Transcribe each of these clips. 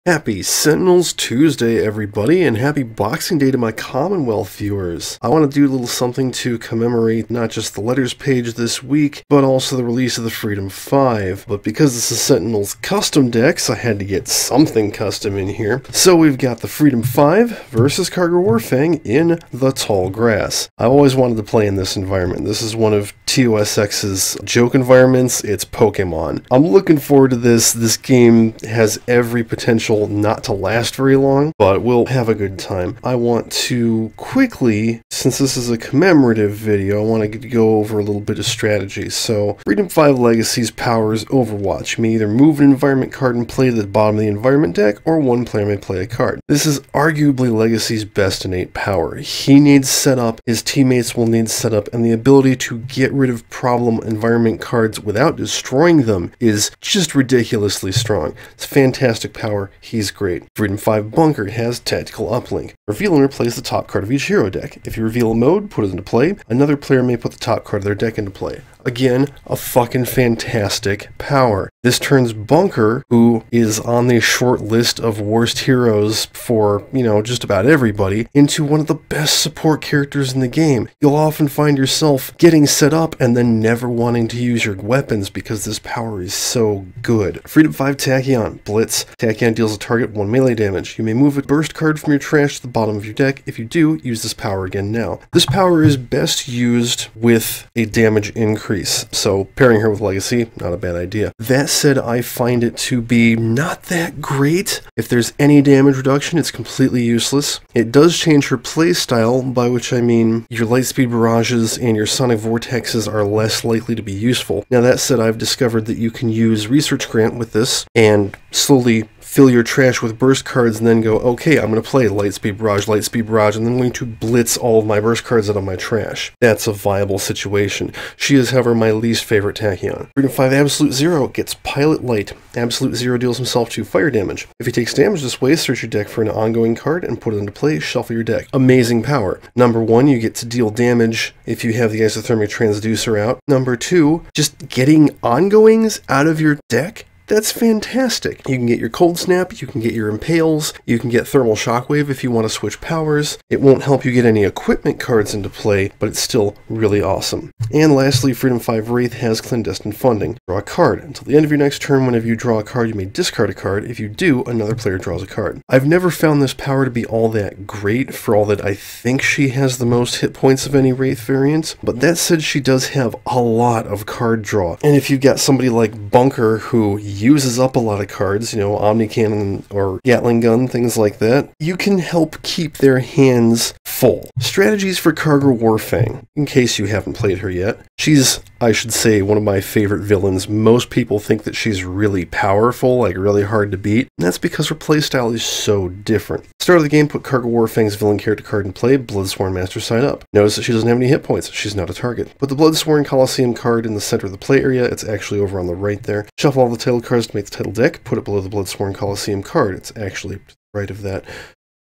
Happy Sentinels Tuesday, everybody, and happy Boxing Day to my Commonwealth viewers. I want to do a little something to commemorate not just the letters page this week, but also the release of the Freedom 5. But because this is Sentinels custom decks, I had to get something custom in here. So we've got the Freedom 5 versus Kaargra Warfang in the Tall Grass. I always wanted to play in this environment. This is one of tosx's joke environments. It's Pokemon. I'm looking forward to this. This game has every potential not to last very long, but we'll have a good time. I want to quickly, since this is a commemorative video, I want to go over a little bit of strategy. So, Freedom 5 Legacy's power is Overwatch. You may either move an environment card and play to the bottom of the environment deck, or one player may play a card. This is arguably Legacy's best innate power. He needs setup, his teammates will need setup, and the ability to get rid of problem environment cards without destroying them is just ridiculously strong. It's fantastic power. He's great. Freedom 5 Bunker has Tactical Uplink. Reveal and replace the top card of each hero deck. If you reveal a mode, put it into play. Another player may put the top card of their deck into play. Again, a fucking fantastic power. This turns Bunker, who is on the short list of worst heroes for, just about everybody, into one of the best support characters in the game. You'll often find yourself getting set up and then never wanting to use your weapons because this power is so good. Freedom 5 Tachyon. Blitz. Tachyon deals a target 1 melee damage. You may move a burst card from your trash to the bottom of your deck. If you do, use this power again now. This power is best used with a damage increase. So pairing her with Legacy, not a bad idea. That said, I find it to be not that great. If there's any damage reduction, it's completely useless. It does change her playstyle, by which I mean your Lightspeed Barrages and your Sonic Vortexes are less likely to be useful. Now that said, I've discovered that you can use Research Grant with this and slowly fill your trash with burst cards and then go, okay, I'm going to play Lightspeed Barrage, and then I'm going to blitz all of my burst cards out of my trash. That's a viable situation. She is, however, my least favorite Tachyon. Freedom 5 Absolute Zero gets Pilot Light. Absolute Zero deals himself 2 fire damage. If he takes damage this way, search your deck for an ongoing card and put it into play, shuffle your deck. Amazing power. Number 1, you get to deal damage if you have the Isothermic Transducer out. Number 2, just getting ongoings out of your deck. That's fantastic. You can get your Cold Snap, you can get your Impales, you can get Thermal Shockwave if you want to switch powers. It won't help you get any equipment cards into play, but it's still really awesome. And lastly, Freedom 5 Wraith has Clandestine Funding. Draw a card. Until the end of your next turn, whenever you draw a card, you may discard a card. If you do, another player draws a card. I've never found this power to be all that great, for all that I think she has the most hit points of any Wraith variant, but that said, she does have a lot of card draw. And if you've got somebody like Bunker who uses up a lot of cards, Omni Cannon or Gatling Gun, things like that, you can help keep their hands full. Strategies for Kaargra Warfang, in case you haven't played her yet. She's, I should say, one of my favorite villains. Most people think that she's really powerful, like really hard to beat, and that's because her playstyle is so different. Start of the game, put Kaargra Warfang's villain character card in play, Bloodsworn Master side up. Notice that she doesn't have any hit points, she's not a target. Put the Bloodsworn Coliseum card in the center of the play area, it's actually over on the right there. Shuffle all the title cards to make the title deck, put it below the Bloodsworn Coliseum card, it's actually to the right of that.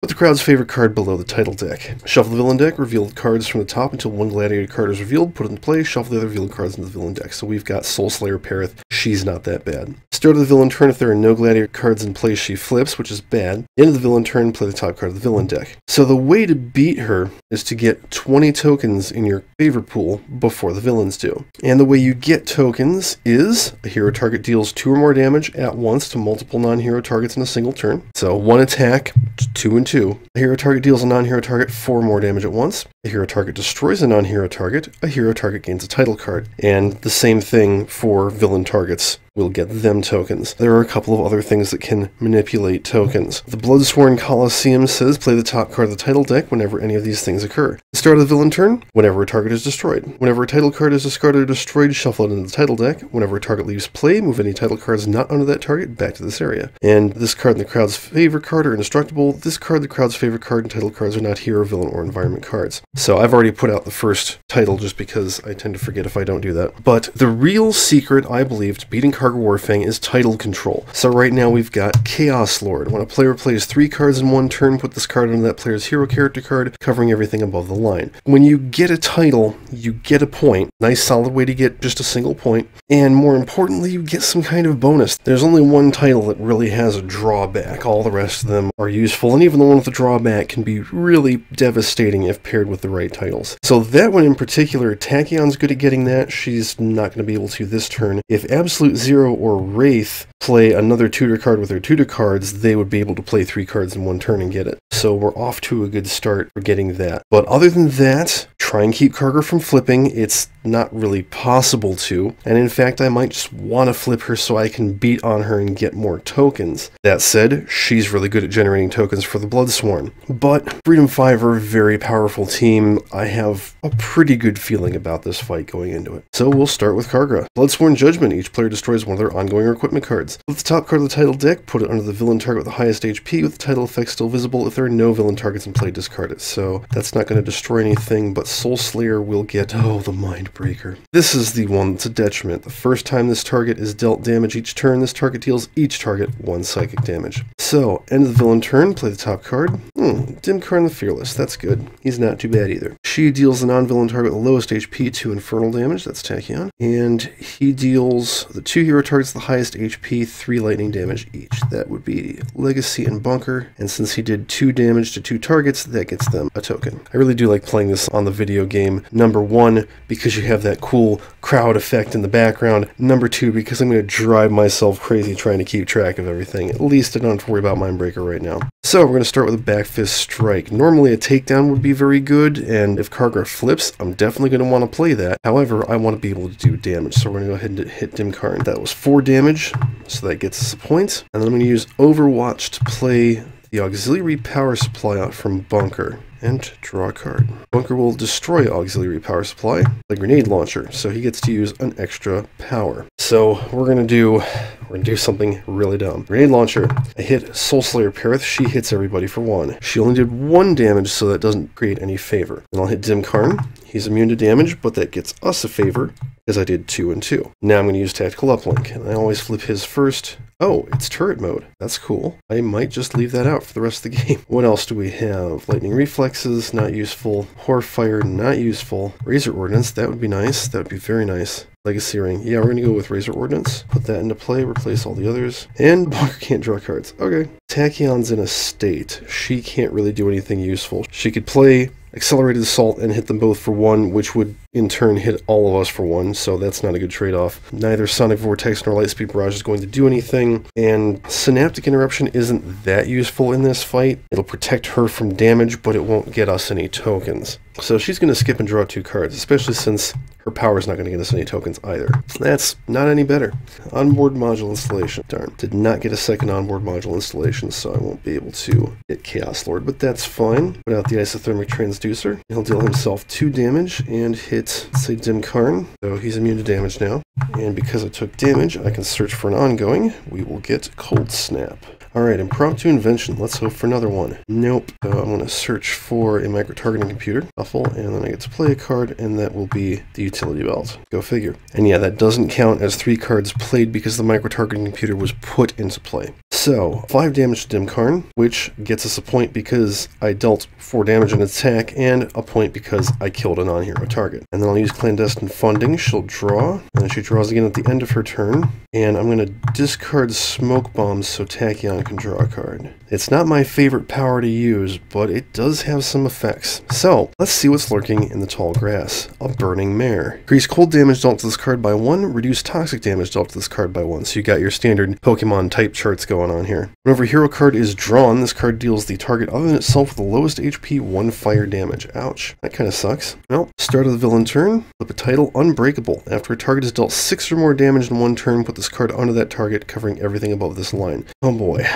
Put the crowd's favorite card below the title deck. Shuffle the villain deck, reveal the cards from the top until one gladiator card is revealed, put it in play, shuffle the other revealed cards into the villain deck. So we've got Soulslayer Parith, she's not that bad. Start of the villain turn, if there are no gladiator cards in play, she flips, which is bad. End of the villain turn, play the top card of the villain deck. So the way to beat her is to get 20 tokens in your favorite pool before the villains do. And the way you get tokens is a hero target deals 2 or more damage at once to multiple non-hero targets in a single turn. So 1 attack, 2 and 2. A hero target deals a non-hero target 4 more damage at once. A hero target destroys a non-hero target. A hero target gains a title card. And the same thing for villain targets. We'll get them tokens. There are a couple of other things that can manipulate tokens. The Bloodsworn Coliseum says play the top card of the title deck whenever any of these things occur. The start of the villain turn, whenever a target is destroyed. Whenever a title card is discarded or destroyed, shuffle it into the title deck. Whenever a target leaves play, move any title cards not under that target back to this area. And this card and the crowd's favorite card are indestructible. This card, the crowd's favorite card, and title cards are not hero, villain, or environment cards. So I've already put out the first title just because I tend to forget if I don't do that. But the real secret, I believe, to beating Kaargra Kaargra Warfang is title control. So right now we've got Chaos Lord. When a player plays 3 cards in one turn, put this card onto that player's hero character card, covering everything above the line. When you get a title, you get a point. Nice solid way to get just a single point. And more importantly, you get some kind of bonus. There's only one title that really has a drawback. All the rest of them are useful, and even the one with the drawback can be really devastating if paired with the right titles. So that one in particular, Tachyon's good at getting that. She's not going to be able to this turn. If Absolute Zero or Wraith play another tutor card with their tutor cards, they would be able to play 3 cards in one turn and get it. So we're off to a good start for getting that. But other than that, try and keep Kaargra from flipping. It's not really possible to, and in fact I might just want to flip her so I can beat on her and get more tokens. That said, she's really good at generating tokens for the Bloodsworn. But Freedom 5 are a very powerful team. I have a pretty good feeling about this fight going into it. So we'll start with Kaargra. Bloodsworn Judgment. Each player destroys one of their ongoing or equipment cards. With the top card of the title deck, put it under the villain target with the highest HP with the title effect still visible. If there are no villain targets in play, discard it. So that's not going to destroy anything, but Soul Slayer will get, oh, the Mind Breaker. This is the one that's a detriment. The first time this target is dealt damage each turn, this target deals each target 1 psychic damage. So, end of the villain turn, play the top card. Dim Karn the Fearless, that's good. He's not too bad either. She deals the non-villain target with the lowest HP 2 infernal damage, that's Tachyon. And he deals the 2 hero targets the highest HP 3 lightning damage each. That would be Legacy and Bunker. And since he did 2 damage to 2 targets, that gets them a token. I really do like playing this on the video game. Number 1, because you have that cool crowd effect in the background. Number 2, because I'm going to drive myself crazy trying to keep track of everything. At least I don't have to worry about Mindbreaker right now. So we're going to start with a back fist strike. Normally a takedown would be very good, and if Kaargra flips, I'm definitely going to want to play that. However, I want to be able to do damage, so we're going to go ahead and hit Dim Karn. That was 4 damage, so that gets us a point. And then I'm going to use Overwatch to play the auxiliary power supply out from Bunker and draw a card. Bunker will destroy auxiliary power supply, the grenade launcher, so he gets to use an extra power. So we're gonna do something really dumb. Grenade launcher. I hit Soul Slayer Perith. She hits everybody for 1. She only did 1 damage, so that doesn't create any favor. Then I'll hit Dim Karn. He's immune to damage, but that gets us a favor, because I did 2 and 2. Now I'm going to use Tactical Uplink, and I always flip his first. Oh, it's turret mode. That's cool. I might just leave that out for the rest of the game. What else do we have? Lightning Reflexes, not useful. Horfire, not useful. Razor Ordnance, that would be nice. That would be very nice. Legacy Ring. Yeah, we're going to go with Razor Ordnance. Put that into play, replace all the others. And Bunker can't draw cards. Okay. Tachyon's in a state. She can't really do anything useful. She could play Accelerated Assault and hit them both for 1, which would in turn hit all of us for 1, so that's not a good trade-off. Neither Sonic Vortex nor Lightspeed Barrage is going to do anything, and Synaptic Interruption isn't that useful in this fight. It'll protect her from damage, but it won't get us any tokens. So she's going to skip and draw 2 cards, especially since her power is not going to get us any tokens either. That's not any better. Onboard module installation. Darn. Did not get a second onboard module installation, so I won't be able to hit Chaos Lord, but that's fine. Put out the Isothermic Transducer. He'll deal himself 2 damage and hit, let's say, Dim Karn. So he's immune to damage now. And because I took damage, I can search for an ongoing. We will get Cold Snap. Alright, Impromptu Invention. Let's hope for another one. Nope. So I'm going to search for a micro-targeting computer. Shuffle, and then I get to play a card, and that will be the Utility Belt. Go figure. And yeah, that doesn't count as 3 cards played because the micro-targeting computer was put into play. So, 5 damage to Dim Karn, which gets us a point because I dealt 4 damage in attack, and a point because I killed a non-hero target. And then I'll use Clandestine Funding. She'll draw, and then she draws again at the end of her turn. And I'm going to discard Smoke Bombs so Tachyon can draw a card. It's not my favorite power to use, but it does have some effects. So, let's see what's lurking in the tall grass. A Burning Mare. Increase cold damage dealt to this card by 1, reduce toxic damage dealt to this card by 1. So you got your standard Pokemon type charts going on here. Whenever a hero card is drawn, this card deals the target other than itself with the lowest HP 1 fire damage. Ouch. That kind of sucks. Well, start of the villain turn, flip a title Unbreakable. After a target is dealt 6 or more damage in 1 turn, put this card onto that target, covering everything above this line. Oh boy.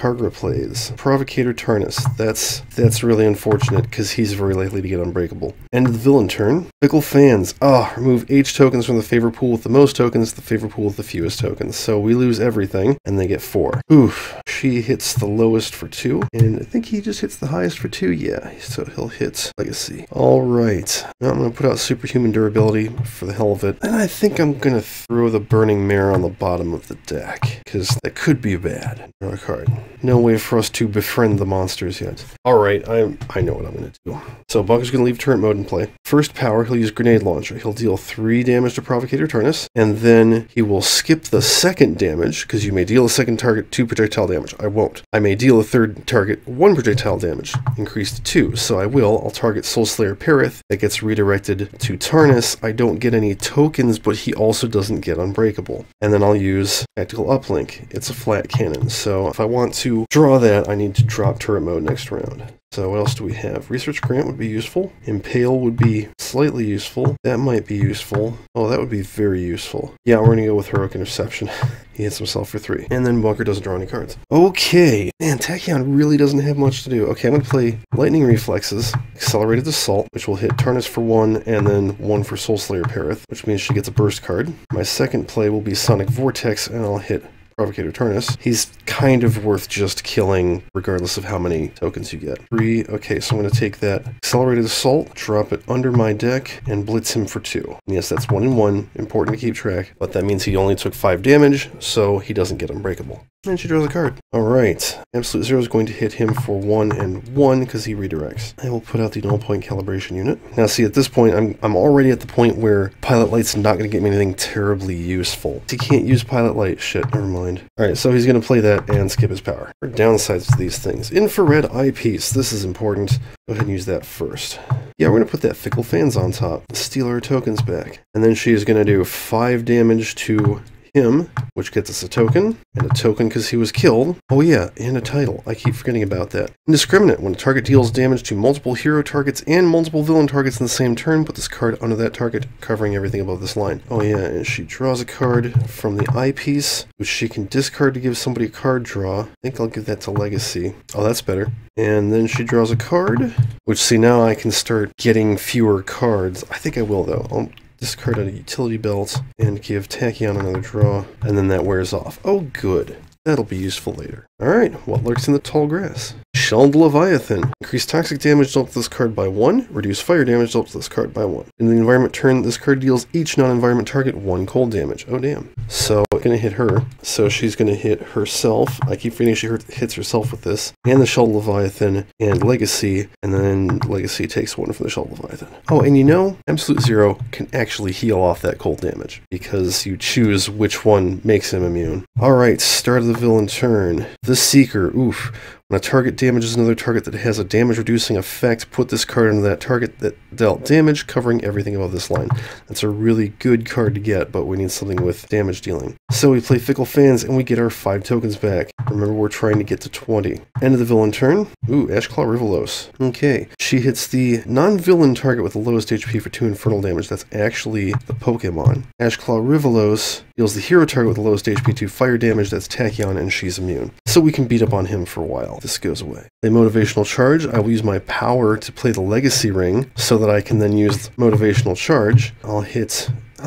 Kaargra plays. Provocator Tarnus. That's really unfortunate because he's very likely to get unbreakable. End of the villain turn. Fickle Fans. Remove H tokens from the favor pool with the most tokens, the favor pool with the fewest tokens. So we lose everything, and they get 4. Oof. She hits the lowest for 2, and I think he just hits the highest for 2. Yeah, so he'll hit Legacy. Alright. Now I'm going to put out Superhuman Durability for the hell of it. And I think I'm going to throw the Burning Mare on the bottom of the deck, because that could be bad. Draw a card. No way for us to befriend the monsters yet. Alright, I know what I'm going to do. So Bunker's going to leave turret mode in play. First power, he'll use Grenade Launcher. He'll deal 3 damage to Provocator Tarnus, and then he will skip the second damage, because you may deal a second target 2 projectile damage. I won't. I may deal a third target 1 projectile damage, increased to 2, so I will. I'll target Soulslayer Perith. That gets redirected to Tarnus. I don't get any tokens, but he also doesn't get unbreakable. And then I'll use Tactical Uplink. It's a flat cannon, so if I want to draw that, I need to drop turret mode next round. So what else do we have? Research Grant would be useful. Impale would be slightly useful. That might be useful. Oh, that would be very useful. Yeah, we're going to go with Heroic Interception. He hits himself for 3. And then Bunker doesn't draw any cards. Okay. Man, Tachyon really doesn't have much to do. Okay, I'm going to play Lightning Reflexes, Accelerated Assault, which will hit Tarnus for 1, and then 1 for Soulslayer Perith, which means she gets a burst card. My second play will be Sonic Vortex, and I'll hit Provocator Tarnus. He's kind of worth just killing regardless of how many tokens you get. 3. Okay, so I'm going to take that Accelerated Assault, drop it under my deck, and blitz him for 2. And yes, that's 1 and 1. Important to keep track. But that means he only took 5 damage, so he doesn't get unbreakable. And she draws a card. Alright. Absolute Zero is going to hit him for 1 and 1 because he redirects. I will put out the Null Point Calibration unit. Now see, at this point, I'm already at the point where Pilot Light's not going to get me anything terribly useful. He can't use Pilot Light. Shit, never mind. Alright, so he's going to play that and skip his power. There are downsides to these things. Infrared Eyepiece. This is important. Go ahead and use that first. Yeah, we're going to put that Fickle Fans on top. Steal our tokens back. And then she's going to do 5 damage to him, which gets us a token, and a token because he was killed. Oh yeah, and a title. I keep forgetting about that. Indiscriminate. When a target deals damage to multiple hero targets and multiple villain targets in the same turn, put this card under that target, covering everything above this line. Oh yeah, and she draws a card from the eyepiece, which she can discard to give somebody a card draw. I think I'll give that to Legacy. Oh, that's better. And then she draws a card, which, see, now I can start getting fewer cards. I think I will, though. I'll discard a utility belt and give Tachyon another draw, and then that wears off. Oh, good. That'll be useful later. Alright, what lurks in the tall grass? Shelled Leviathan. Increase toxic damage dealt to this card by 1. Reduce fire damage dealt to this card by 1. In the environment turn, this card deals each non-environment target 1 cold damage. Oh, damn. So, I'm going to hit her. So, she's going to hit herself. I keep forgetting she hits herself with this. And the Shelled Leviathan and Legacy. And then Legacy takes 1 from the Shelled Leviathan. Oh, and you know, Absolute Zero can actually heal off that cold damage, because you choose which one makes him immune. Alright, start of the villain turn. The Seeker. Oof. When a target damages another target that has a damage-reducing effect, put this card into that target that dealt damage, covering everything above this line. That's a really good card to get, but we need something with damage dealing. So we play Fickle Fans, and we get our 5 tokens back. Remember, we're trying to get to 20. End of the villain turn. Ooh, Ashclaw Rivalos. Okay. She hits the non-villain target with the lowest HP for 2 infernal damage. That's actually the Pokemon. Ashclaw Rivalos deals the hero target with the lowest HP 2 fire damage. That's Tachyon, and she's immune. So we can beat up on him for a while. This goes away. A Motivational Charge. I will use my power to play the Legacy Ring so that I can then use Motivational Charge. I'll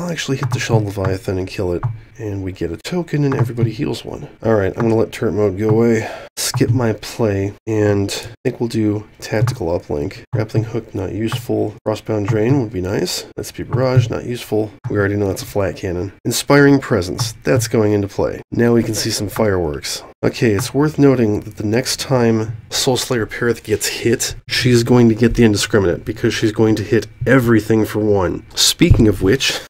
actually hit the Shelled Leviathan and kill it. And we get a token and everybody heals 1. Alright, I'm going to let turret mode go away. Skip my play, and I think we'll do Tactical Uplink. Grappling Hook, not useful. Crossbound Drain would be nice. Let's be Barrage, not useful. We already know that's a flat cannon. Inspiring Presence, that's going into play. Now we can see some fireworks. Okay, it's worth noting that the next time Soulslayer Perith gets hit, she's going to get the Indiscriminate, because she's going to hit everything for 1. Speaking of which,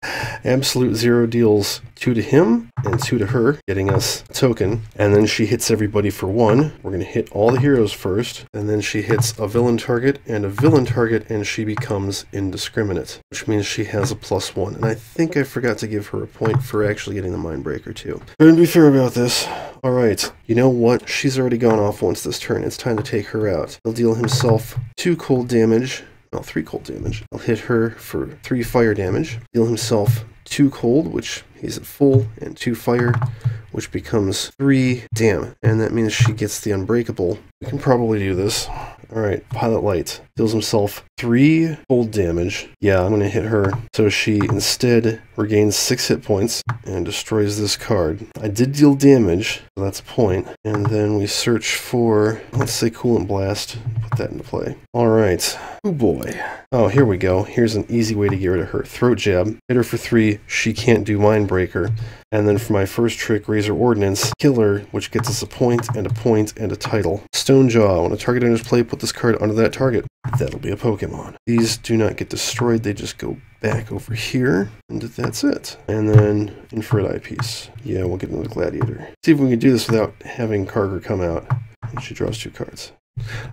Absolute Zero deals 2 to him and 2 to her, getting us a token, and then she hits everybody for 1. We're going to hit all the heroes first, and then she hits a villain target, and she becomes Indiscriminate, which means she has a +1, and I think I forgot to give her a point for actually getting the Mindbreaker too. We're going to be fair about this. Alright, you know what? She's already gone off once this turn. It's time to take her out. He'll deal himself 2 cold damage. Well, 3 cold damage. I'll hit her for 3 fire damage. Deal himself 2 cold, which he's at full, and 2 fire, which becomes 3. Damn, and that means she gets the unbreakable. We can probably do this. Alright, Pilot Light deals himself 3 cold damage. Yeah, I'm going to hit her. So she instead regains 6 hit points and destroys this card. I did deal damage, so that's a point. And then we search for, let's say, Coolant Blast. Put that into play. Alright. Oh boy. Oh, here we go. Here's an easy way to get rid of her. Throat Jab. Hit her for 3. She can't do Mindbreaker. And then for my first trick, Razor Ordnance, kill her, which gets us a point and a title. Stonejaw. When a target enters play, put this card under that target. That'll be a Pokemon. These do not get destroyed, they just go back over here, and that's it. And then Infrared Eyepiece. Yeah, we'll get another Gladiator. See if we can do this without having Kaargra come out. And she draws 2 cards.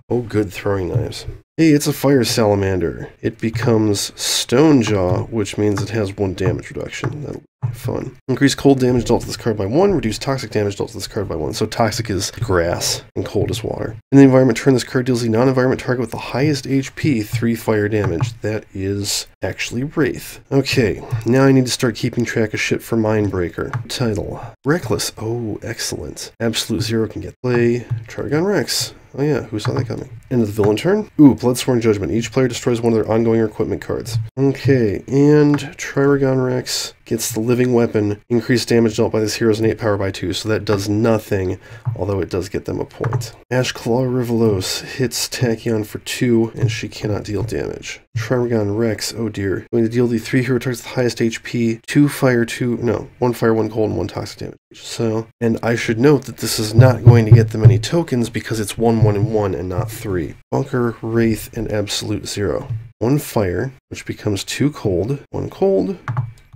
Oh, good, Throwing Knives. Hey, it's a Fire Salamander. It becomes Stonejaw, which means it has 1 damage reduction. That'll be fun. Increase cold damage dealt to this card by 1. Reduce toxic damage dealt to this card by 1. So toxic is grass, and cold is water. In the environment turn, this card deals the non-environment target with the highest HP 3 fire damage. That is actually Wraith. Okay, now I need to start keeping track of shit for Mindbreaker. Title. Reckless. Oh, excellent. Absolute Zero can get play. Trigon Rex. Oh yeah, who saw that coming? End of the villain turn. Ooh, Bloodsworn Judgment. Each player destroys one of their ongoing or equipment cards. Okay, and Trigon Rex gets the living weapon. Increased damage dealt by this hero's innate power by 2, so that does nothing, although it does get them a point. Ashclaw Rivalos hits Tachyon for 2, and she cannot deal damage. Trigon Rex, oh dear. Going to deal the 3 hero targets with the highest HP, 2 fire, 1 fire, 1 cold, and 1 toxic damage. So, and I should note that this is not going to get them any tokens because it's 1, 1, and 1, and not 3. Bunker, Wraith, and Absolute Zero. 1 fire, which becomes 2 cold, 1 cold,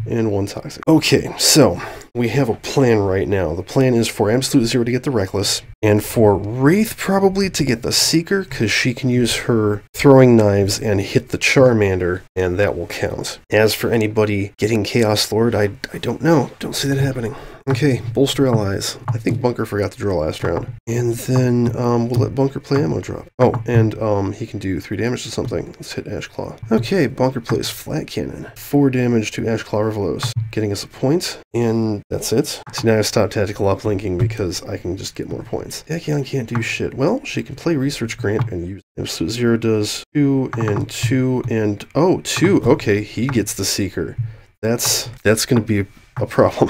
and 1 toxic. Okay, so we have a plan right now. The plan is for Absolute Zero to get the Reckless, and for Wraith probably to get the Seeker, because she can use her Throwing Knives and hit the Charmander, and that will count. As for anybody getting Chaos Lord, I don't know. Don't see that happening. Okay, Bolster Allies. I think Bunker forgot to draw last round. And then we'll let Bunker play Ammo Drop. Oh, and he can do 3 damage to something. Let's hit Ashclaw. Okay, Bunker plays Flat Cannon. 4 damage to Ashclaw Rivalos, getting us a point. And that's it. So now I stop tactical uplinking because I can just get more points. Tachyon can't do shit. Well, she can play Research Grant and use Absolute Zero does 2 and 2 and... Oh, 2. Okay, he gets the Seeker. That's going to be a problem.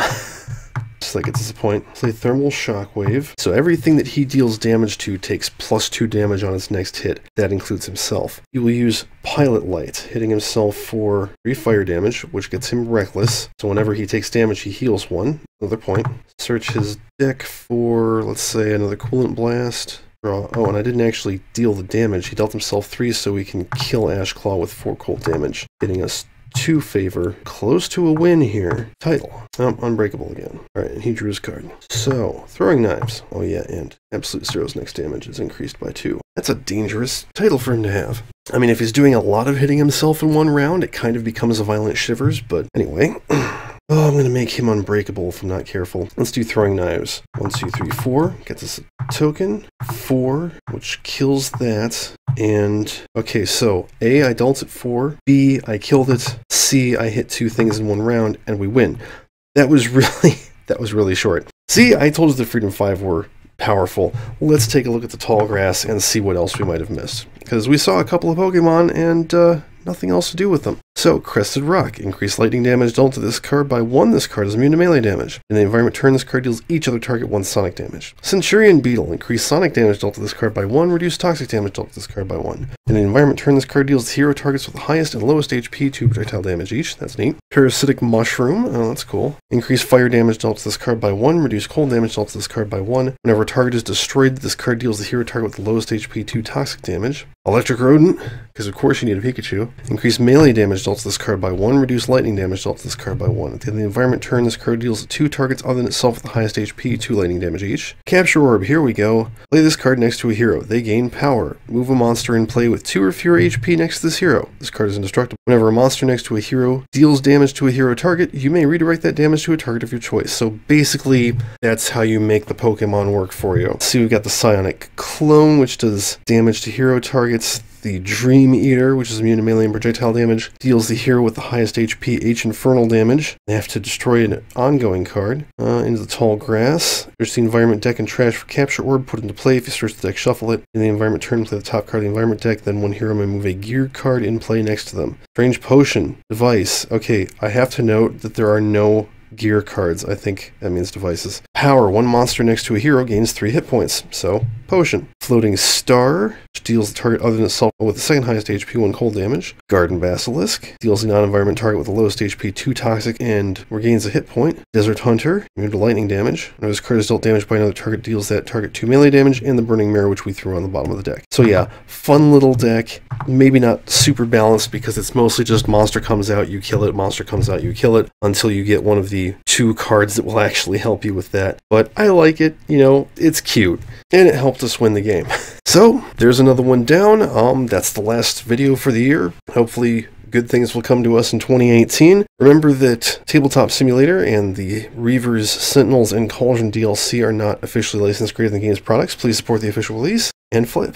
So that gets us a point. Play Thermal Shockwave. So everything that he deals damage to takes +2 damage on its next hit. That includes himself. He will use Pilot Light, hitting himself for 3 fire damage, which gets him Reckless. So whenever he takes damage, he heals 1. Another point. Search his deck for, let's say, another Coolant Blast. Draw. Oh, and I didn't actually deal the damage. He dealt himself 3 so we can kill Ashclaw with 4 cold damage, getting us 2 favor. Close to a win here. Title. Unbreakable again. Alright, and he drew his card. So, Throwing Knives. Oh yeah, and Absolute Zero's next damage is increased by 2. That's a dangerous title for him to have. I mean, if he's doing a lot of hitting himself in one round, it kind of becomes a Violent Shivers, but anyway. Oh, I'm going to make him unbreakable if I'm not careful. Let's do Throwing Knives. 1, 2, 3, 4. Gets us a token. 4, which kills that. And, okay, so A, I dealt at 4. B, I killed it. C, I hit 2 things in one round, and we win. That was really short. See, I told you the Freedom 5 were powerful. Let's take a look at the Tall Grass and see what else we might have missed. Because we saw a couple of Pokemon, and nothing else to do with them. So, Crested Rock. Increase lightning damage dealt to this card by 1. This card is immune to melee damage. In the environment turn, this card deals each other target 1 sonic damage. Centurion Beetle. Increase sonic damage dealt to this card by 1. Reduce toxic damage dealt to this card by 1. In the environment turn, this card deals hero targets with the highest and lowest HP 2 projectile damage each. That's neat. Parasitic Mushroom. Oh, that's cool. Increase fire damage dealt to this card by 1. Reduce cold damage dealt to this card by 1. Whenever a target is destroyed, this card deals the hero target with the lowest HP 2 toxic damage. Electric Rodent, because of course you need a Pikachu. Increase melee damage dealt to this card by 1. Reduce lightning damage dealt to this card by 1. At the end of the environment turn, this card deals 2 targets other than itself with the highest HP, 2 lightning damage each. Capture Orb, here we go. Play this card next to a hero. They gain power. Move a monster in play with 2 or fewer HP next to this hero. This card is indestructible. Whenever a monster next to a hero deals damage to a hero target, you may redirect that damage to a target of your choice. So basically, that's how you make the Pokemon work for you. So we've got the Psionic Clone, which does damage to hero targets. the Dream Eater, which is immune to melee and projectile damage, deals the hero with the highest HP H Infernal damage. They have to destroy an ongoing card. Into the Tall Grass. There's the environment deck and trash for capture orb. Put into play. If you search the deck, shuffle it. In the environment turn, play the top card of the environment deck. Then one hero may move a gear card in play next to them. Strange Potion. Device. Okay, I have to note that there are no gear cards. I think that means devices. Power. One monster next to a hero gains 3 hit points. So, potion. Floating Star, which deals the target other than itself with the second highest HP 1 cold damage. Garden Basilisk, deals the non-environment target with the lowest HP 2 toxic and regains a hit point. Desert Hunter, immune to lightning damage. When this card is dealt damage by another target, deals that target 2 melee damage, and the Burning Mirror, which we threw on the bottom of the deck. So yeah, fun little deck. Maybe not super balanced because it's mostly just monster comes out, you kill it, monster comes out, you kill it, until you get one of the 2 cards that will actually help you with that. But I like it, you know, it's cute, and it helped us win the game. So, there's another one down. That's the last video for the year. Hopefully, good things will come to us in 2018. Remember that Tabletop Simulator and the Reavers, Sentinels, and Cauldron DLC are not officially licensed greater than games products. Please support the official release, and flip.